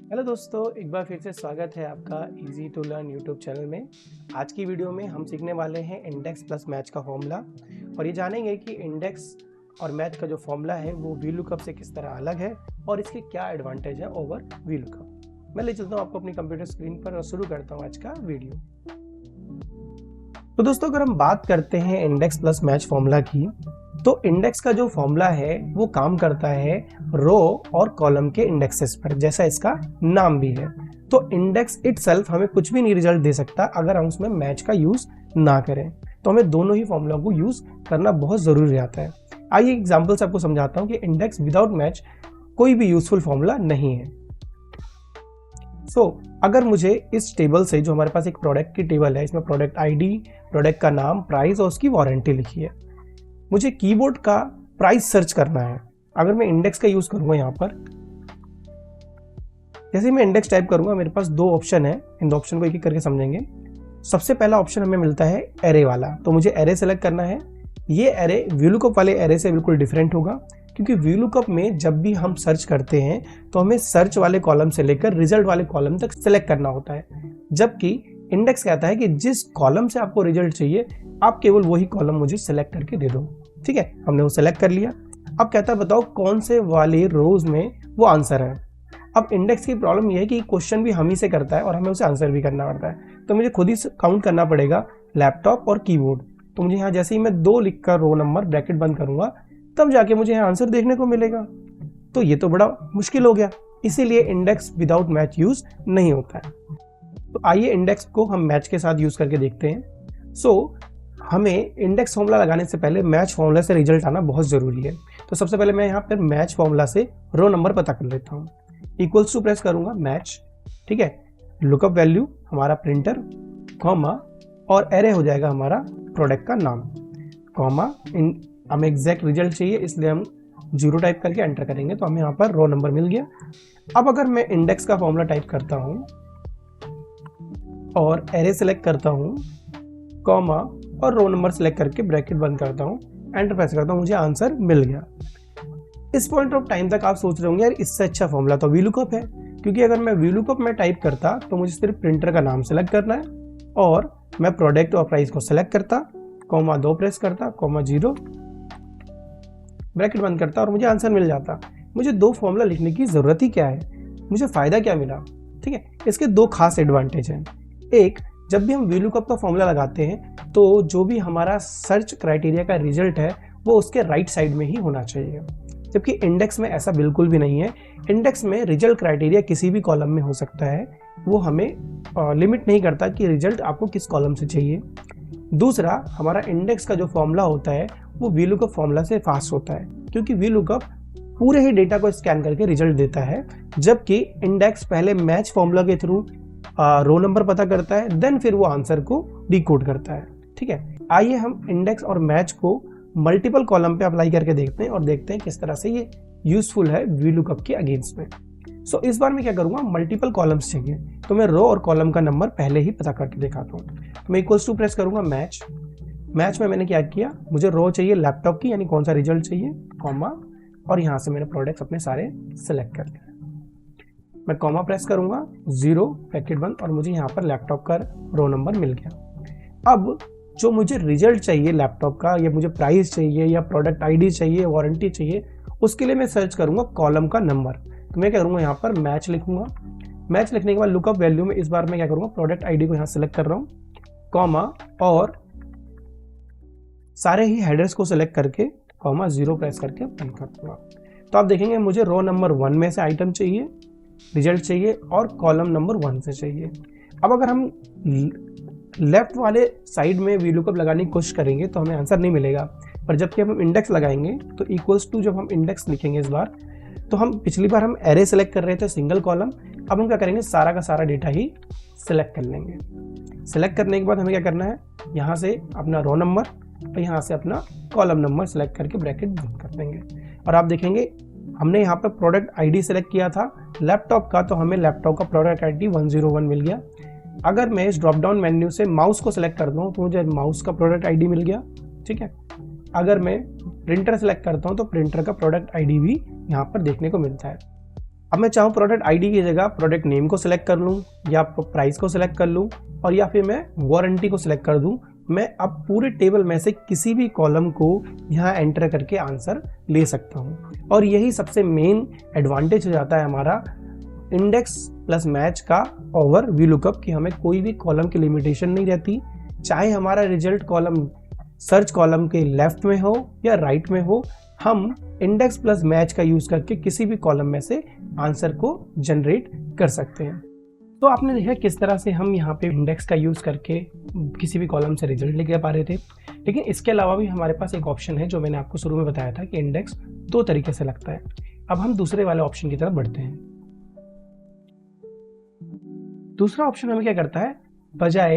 Hello दोस्तों, एक बार फिर से स्वागत है आपका easy to learn YouTube channel में। आज की वीडियो में हम सीखने वाले हैं इंडेक्स प्लस मैच का फॉर्मूला और ये जानेंगे कि इंडेक्स और मैच का जो फॉर्मूला है वो वीलुकअप से किस तरह अलग है और इसके क्या एडवांटेज है ओवर वीलुकअप। मैं ले चलता हूँ आपको अपनी कंप्यूटर स्क्रीन पर और शुरू करता हूँ आज का वीडियो। तो दोस्तों, अगर हम बात करते हैं इंडेक्स प्लस मैच फॉर्मूला की, तो इंडेक्स का जो फॉर्मूला है वो काम करता है रो और कॉलम के इंडेक्सेस पर, जैसा इसका नाम भी है। तो इंडेक्स इटसेल्फ हमें कुछ भी नहीं रिजल्ट दे सकता अगर हम उसमें मैच का यूज ना करें। तो हमें दोनों ही फॉर्मूला को यूज करना बहुत जरूरी रहता है। आइए एग्जांपल से आपको समझाता हूं कि इंडेक्स विदाउट मैच कोई भी यूजफुल फॉर्मूला नहीं है। अगर मुझे इस टेबल से, जो हमारे पास एक प्रोडक्ट की टेबल है, इसमें प्रोडक्ट आईडी, प्रोडक्ट का नाम, प्राइस और उसकी वारंटी लिखी है, मुझे कीबोर्ड का प्राइस सर्च करना है। अगर मैं इंडेक्स का यूज करूंगा, यहां पर जैसे मैं इंडेक्स टाइप करूंगा, मेरे पास दो ऑप्शन है। इन दो ऑप्शन को एक एक करके समझेंगे। सबसे पहला ऑप्शन हमें मिलता है एरे वाला, तो मुझे एरे सेलेक्ट करना है। ये एरे वीलुकअप वाले एरे से बिल्कुल डिफरेंट होगा, क्योंकि वीलुकअप में जब भी हम सर्च करते हैं तो हमें सर्च वाले कॉलम से लेकर रिजल्ट वाले कॉलम तक सेलेक्ट करना होता है, जबकि इंडेक्स कहता है कि जिस कॉलम से आपको रिजल्ट चाहिए आप केवल वही कॉलम मुझे सेलेक्ट करके दे दो। ठीक है, हमने वो सेलेक्ट कर लिया। अब कहता है बताओ कौन से वाले रोज में वो आंसर है। अब इंडेक्स की प्रॉब्लम ये है कि क्वेश्चन भी हम ही से करता है और हमें उसे आंसर भी करना पड़ता है, तो मुझे खुद ही काउंट करना पड़ेगा लैपटॉप और कीबोर्ड। तो मुझे यहाँ जैसे ही मैं 2 लिखकर रो नंबर ब्रैकेट बंद करूंगा, तब जाके मुझे यहाँ आंसर देखने को मिलेगा। तो ये तो बड़ा मुश्किल हो गया, इसीलिए इंडेक्स विदाउट मैच यूज नहीं होता है। तो आइए इंडेक्स को हम मैच के साथ यूज करके देखते हैं। हमें इंडेक्स फॉर्मूला लगाने से पहले मैच फॉर्मूला से रिजल्ट आना बहुत जरूरी है। तो सबसे पहले मैं यहाँ पर मैच फॉर्मूला से रो नंबर पता कर लेता हूँ। इक्वल्स टू प्रेस करूंगा मैच, ठीक है, लुकअप वैल्यू हमारा प्रिंटर, कॉमा और एरे हो जाएगा हमारा प्रोडक्ट का नाम, कॉमा। हमें एग्जैक्ट रिजल्ट चाहिए इसलिए हम 0 टाइप करके एंटर करेंगे, तो हमें यहाँ पर रो नंबर मिल गया। अब अगर मैं इंडेक्स का फॉर्मूला टाइप करता हूँ और एरे सेलेक्ट करता हूँ, कॉमा और रो नंबर सेलेक्ट करके ब्रैकेट बंद करता हूँ, एंटर प्रेस करता हूँ, मुझे आंसर मिल गया। इस पॉइंट ऑफ टाइम तक आप सोच रहे होंगे यार इससे अच्छा फॉर्मूला तो वीलुकअप है, क्योंकि अगर मैं वीलुकअप में टाइप करता तो मुझे सिर्फ प्रिंटर का नाम सेलेक्ट करना है और मैं प्रोडक्ट और प्राइस को सेलेक्ट करता, कॉमा 2 प्रेस करता, कॉमा 0 ब्रैकेट बंद करता और मुझे आंसर मिल जाता। मुझे 2 फॉर्मूला लिखने की जरूरत ही क्या है, मुझे फायदा क्या मिला। ठीक है, इसके 2 खास एडवांटेज हैं। एक, जब भी हम वीलुकअप का फॉर्मूला लगाते हैं तो जो भी हमारा सर्च क्राइटेरिया का रिजल्ट है वो उसके राइट साइड में ही होना चाहिए, जबकि इंडेक्स में ऐसा बिल्कुल भी नहीं है। इंडेक्स में रिजल्ट क्राइटेरिया किसी भी कॉलम में हो सकता है, वो हमें लिमिट नहीं करता कि रिजल्ट आपको किस कॉलम से चाहिए। दूसरा, हमारा इंडेक्स का जो फॉर्मूला होता है वो वीलुकअप फॉर्मूला से फास्ट होता है, क्योंकि वीलुकअप पूरे ही डेटा को स्कैन करके रिजल्ट देता है, जबकि इंडेक्स पहले मैच फॉर्मूला के थ्रू रो नंबर पता करता है, देन फिर वो आंसर को डिकोड करता है। ठीक है, आइए हम इंडेक्स और मैच को मल्टीपल कॉलम पे अप्लाई करके देखते हैं और देखते हैं किस तरह से ये यूजफुल है वीलुकअप के अगेंस्ट में। इस बार मैं क्या करूंगा, मल्टीपल कॉलम्स चाहिए, तो मैं रो और कॉलम का नंबर पहले ही पता करके दिखाता हूँ। मैं इक्वल्स टू प्रेस करूंगा मैच में मैंने क्या किया, मुझे रो चाहिए लैपटॉप की, यानी कौन सा रिजल्ट चाहिए, कॉमा, और यहाँ से मैंने प्रोडक्ट्स अपने सारे सेलेक्ट कर लिया। मैं कॉमा प्रेस करूंगा, 0 ब्रैकेट बंद, और मुझे यहाँ पर लैपटॉप का रो नंबर मिल गया। अब जो मुझे रिजल्ट चाहिए लैपटॉप का, या मुझे प्राइस चाहिए या प्रोडक्ट आईडी चाहिए, वारंटी चाहिए, उसके लिए मैं सर्च करूंगा कॉलम का नंबर। तो मैं क्या करूंगा, यहाँ पर मैच लिखूंगा। मैच लिखने के बाद लुकअप वैल्यू में इस बार मैं क्या करूंगा, प्रोडक्ट आईडी को यहाँ सेलेक्ट कर रहा हूँ, कॉमा और सारे ही हेडर्स को सेलेक्ट करके कॉमा 0 प्रेस करके बंद कर दूंगा। तो आप देखेंगे मुझे रो नंबर 1 में से आइटम चाहिए, रिजल्ट चाहिए, और कॉलम नंबर 1 से चाहिए। अब अगर हम लेफ्ट वाले साइड में वीलुकअप लगाने की कोशिश करेंगे तो हमें आंसर नहीं मिलेगा, पर जबकि हम इंडेक्स लगाएंगे तो इक्वल्स टू, जब हम इंडेक्स लिखेंगे इस बार, तो हम पिछली बार हम एरे सेलेक्ट कर रहे थे सिंगल कॉलम, अब हम क्या करेंगे, सारा का सारा डेटा ही सेलेक्ट कर लेंगे। सेलेक्ट करने के बाद हमें क्या करना है, यहाँ से अपना रो नंबर और यहाँ से अपना कॉलम नंबर सेलेक्ट करके ब्रैकेट बंद कर देंगे। और आप देखेंगे हमने यहाँ पर प्रोडक्ट आईडी सेलेक्ट किया था लैपटॉप का, तो हमें लैपटॉप का प्रोडक्ट आईडी 101 मिल गया। अगर मैं इस ड्रॉप डाउन मेन्यू से माउस को सेलेक्ट कर दूँ तो मुझे माउस का प्रोडक्ट आईडी मिल गया। ठीक है, अगर मैं प्रिंटर सेलेक्ट करता हूँ तो प्रिंटर का प्रोडक्ट आईडी भी यहाँ पर देखने को मिलता है। अब मैं चाहूँ प्रोडक्ट आईडी की जगह प्रोडक्ट नेम को सिलेक्ट कर लूँ या प्राइस को सिलेक्ट कर लूँ और या फिर मैं वारंटी को सिलेक्ट कर दूँ। मैं अब पूरे टेबल में से किसी भी कॉलम को यहाँ एंटर करके आंसर ले सकता हूँ। और यही सबसे मेन एडवांटेज हो जाता है हमारा इंडेक्स प्लस मैच का ओवर वीलुकअप कि हमें कोई भी कॉलम की लिमिटेशन नहीं रहती, चाहे हमारा रिजल्ट कॉलम सर्च कॉलम के लेफ्ट में हो या राइट में हो, हम इंडेक्स प्लस मैच का यूज करके किसी भी कॉलम में से आंसर को जनरेट कर सकते हैं। तो आपने देखा किस तरह से हम यहाँ पे इंडेक्स का यूज करके किसी भी कॉलम से रिजल्ट लेके पा रहे थे। लेकिन इसके अलावा भी हमारे पास एक ऑप्शन है जो मैंने आपको शुरू में बताया था कि इंडेक्स दो तरीके से लगता है। अब हम दूसरे वाले ऑप्शन की तरफ बढ़ते हैं। दूसरा ऑप्शन हमें क्या करता है, बजाय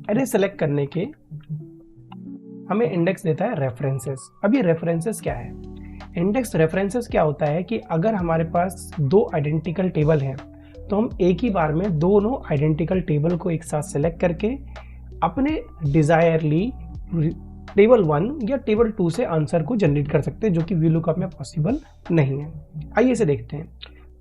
अरे सेलेक्ट करने के हमें इंडेक्स देता है रेफरेंसेस। अब ये रेफरेंसेस क्या है? इंडेक्स रेफरेंसेस क्या होता है कि अगर हमारे पास दो आइडेंटिकल टेबल हैं तो हम एक ही बार में दोनों आइडेंटिकल टेबल को एक साथ सेलेक्ट करके अपने डिजायरली टेबल 1 या टेबल 2 से आंसर को जनरेट कर सकते हैं, जो कि वीलुकअप में पॉसिबल नहीं है। आइए इसे देखते हैं।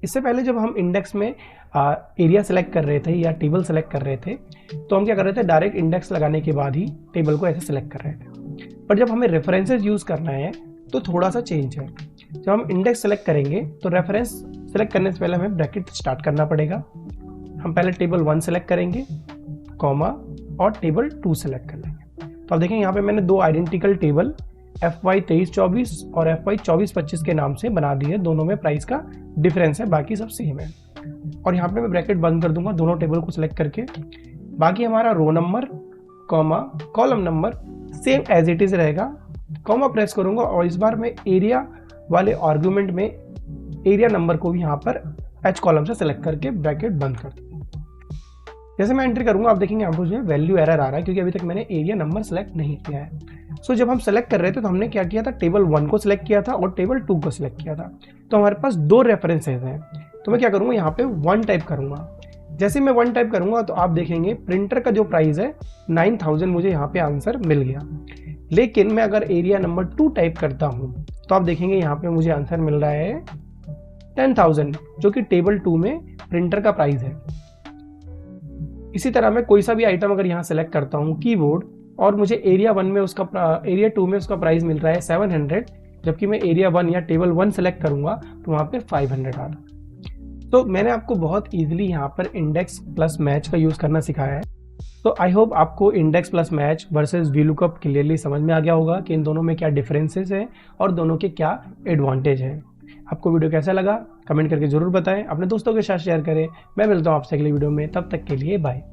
इससे पहले जब हम इंडेक्स में एरिया सेलेक्ट कर रहे थे या टेबल सेलेक्ट कर रहे थे तो हम क्या कर रहे थे, डायरेक्ट इंडेक्स लगाने के बाद ही टेबल को ऐसे सेलेक्ट कर रहे थे। पर जब हमें रेफरेंसेस यूज करना है तो थोड़ा सा चेंज है। जब हम इंडेक्स सेलेक्ट करेंगे तो रेफरेंस सेलेक्ट करने से पहले हमें ब्रैकेट स्टार्ट करना पड़ेगा। हम पहले टेबल 1 सेलेक्ट करेंगे, कॉमा और टेबल 2 सेलेक्ट कर लेंगे। तो आप देखें यहाँ पे मैंने दो आइडेंटिकल टेबल FY 23-24 और FY 24-25 के नाम से बना दिए। दोनों में प्राइस का डिफरेंस है, बाकी सब सेम है। और यहाँ पे मैं ब्रैकेट बंद कर दूंगा दोनों टेबल को सिलेक्ट करके। बाकी हमारा row number, comma, column number same as it is रहेगा। कॉमा प्रेस करूंगा और इस बार मैं एरिया वाले आर्गुमेंट में एरिया नंबर को भी यहाँ पर H कॉलम से सिलेक्ट करके ब्रैकेट बंद कर दूंगा। जैसे मैं एंटर करूंगा आप देखेंगे यहाँ पर मुझे वैल्यू एरर आ रहा है क्योंकि अभी तक मैंने एरिया नंबर सेलेक्ट नहीं किया है। सो जब हम सेलेक्ट कर रहे थे तो हमने क्या किया था, टेबल 1 को सिलेक्ट किया था और टेबल 2 को सिलेक्ट किया था। तो हमारे पास दो रेफरेंसेज हैं। तो मैं क्या करूंगा, यहाँ पे 1 टाइप करूंगा। जैसे मैं 1 टाइप करूंगा तो आप देखेंगे प्रिंटर का जो प्राइस है 9000 मुझे यहाँ पे आंसर मिल गया। लेकिन मैं अगर एरिया नंबर 2 टाइप करता हूँ तो आप देखेंगे यहाँ पे मुझे आंसर मिल रहा है 10,000, जो कि टेबल 2 में प्रिंटर का प्राइस है। इसी तरह मैं कोई सा भी आइटम अगर यहाँ सेलेक्ट करता हूँ, कीबोर्ड, और मुझे एरिया 2 में उसका प्राइस मिल रहा है 700, जबकि मैं एरिया 1 या टेबल 1 सेलेक्ट करूंगा तो वहाँ पे 500 आ रहा। तो मैंने आपको बहुत इजीली यहाँ पर इंडेक्स प्लस मैच का यूज़ करना सिखाया है। तो आई होप आपको index plus match versus VLOOKUP clearly समझ में आ गया होगा कि इन दोनों में क्या डिफरेंसेस हैं और दोनों के क्या एडवांटेज हैं। आपको वीडियो कैसा लगा कमेंट करके जरूर बताएं, अपने दोस्तों के साथ शेयर करें। मैं मिलता हूं आपसे अगली वीडियो में, तब तक के लिए बाय।